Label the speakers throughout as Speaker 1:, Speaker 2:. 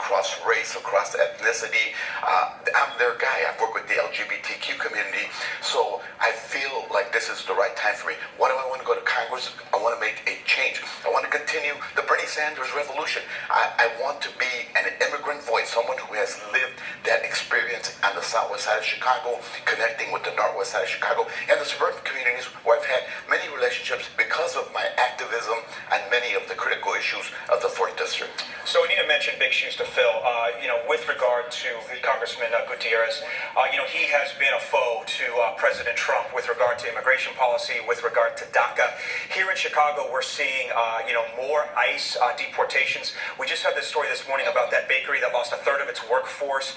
Speaker 1: across race, across ethnicity. I'm their guy. I've worked with the LGBTQ community, so I feel like this is the right time for me. Why do I want to go to Congress? I want to make a change. I want to continue the Bernie Sanders revolution. I want to be an immigrant voice, someone who has lived that experience on the southwest side of Chicago, connecting with the northwest side of Chicago, and the suburban communities where I've had many relationships because of my activism on many of the critical issues of the 4th District.
Speaker 2: So we need to mention big shoes to fill. With regard to Congressman Gutierrez, he has been a foe to President Trump with regard to immigration policy, with regard to DACA. Here in Chicago, we're seeing, more ICE deportations. We just had this story this morning about that bakery that lost a third of its workforce.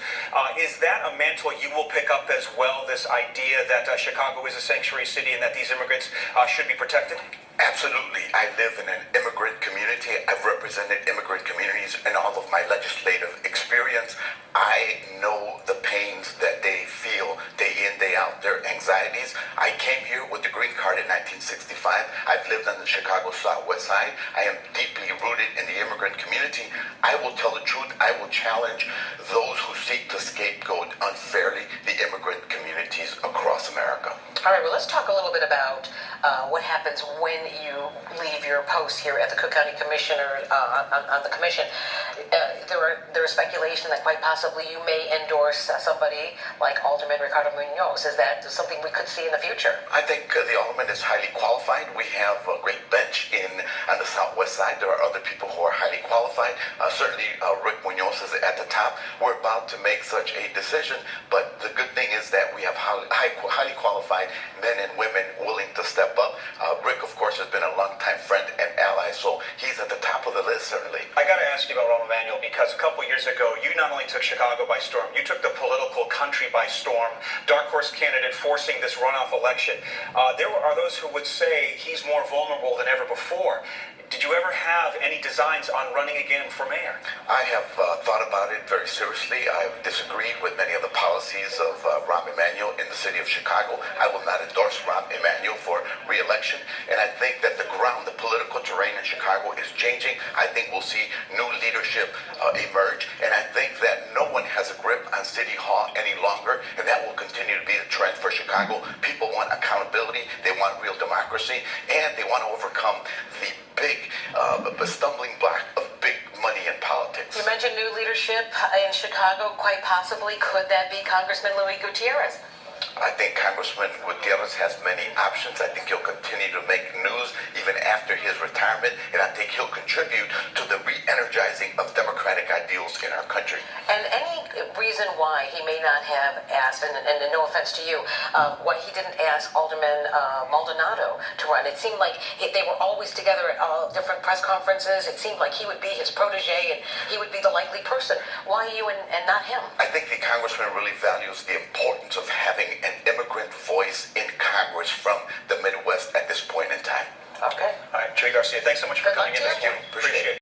Speaker 2: Is that a mantle you will pick up as well, this idea that Chicago is a sanctuary city and that these immigrants should be protected?
Speaker 1: Absolutely. I live in an immigrant community. I've represented immigrant communities in all of my legislative experience. I know the pains that they feel day in, day out, their anxieties. I came here with the green card in 1965. I've lived on the Chicago Southwest Side. I am deeply rooted in the immigrant community. I will tell the truth. I will challenge those who seek to scapegoat unfairly the immigrant communities across America.
Speaker 3: All right, well, let's talk a little bit about what happens when you leave your post here at the Cook County Commissioner on the commission. There is speculation that quite possibly you may endorse somebody like Alderman Ricardo Munoz. Is that something we could see in the future?
Speaker 1: I think the Alderman is highly qualified. We have a great bench on the Southwest Side. There are other people who are highly qualified. Certainly, Rick Munoz is at the top. We're about to make such a decision, but the good thing is that we have highly qualified men and women willing to step up. Rick, of course, has been a longtime friend and ally, so he's at the top of the list, certainly.
Speaker 2: I got to ask you about Rahm Emanuel, because a couple years ago, you not only took Chicago by storm, you took the political country by storm. Dark horse candidate forcing this runoff election. There are those who would say he's more vulnerable than ever before. Did you ever have any designs on running again for mayor?
Speaker 1: I have thought about it very seriously. I've disagreed with many of the policies of Rahm Emanuel in the city of Chicago. I will not endorse Rahm Emanuel for re-election, and I think that the political terrain in Chicago is changing. I think we'll see new leadership emerge, and I think that no one has a grip on City Hall any longer, and that will continue to be the trend for Chicago. People want accountability, they want real democracy, and they want to overcome the big stumbling block of big money in politics.
Speaker 3: You mentioned new leadership in Chicago. Quite possibly, could that be Congressman Luis Gutierrez?
Speaker 1: I think Congressman Gutierrez has many options. I think he'll continue to make news even after his retirement, and I think he'll contribute to the re-energizing of democratic ideals in our country.
Speaker 3: And any reason why he may not have asked, and no offense to you, why he didn't ask Alderman Maldonado to run? It seemed like they were always together at all different press conferences. It seemed like he would be his protege and he would be the likely person. Why you and not him?
Speaker 1: I think the congressman really values the importance of having an immigrant voice in Congress from the Midwest at this point in time.
Speaker 3: Okay.
Speaker 2: All right, Garcia, thanks so much for coming in this morning.
Speaker 1: Appreciate it.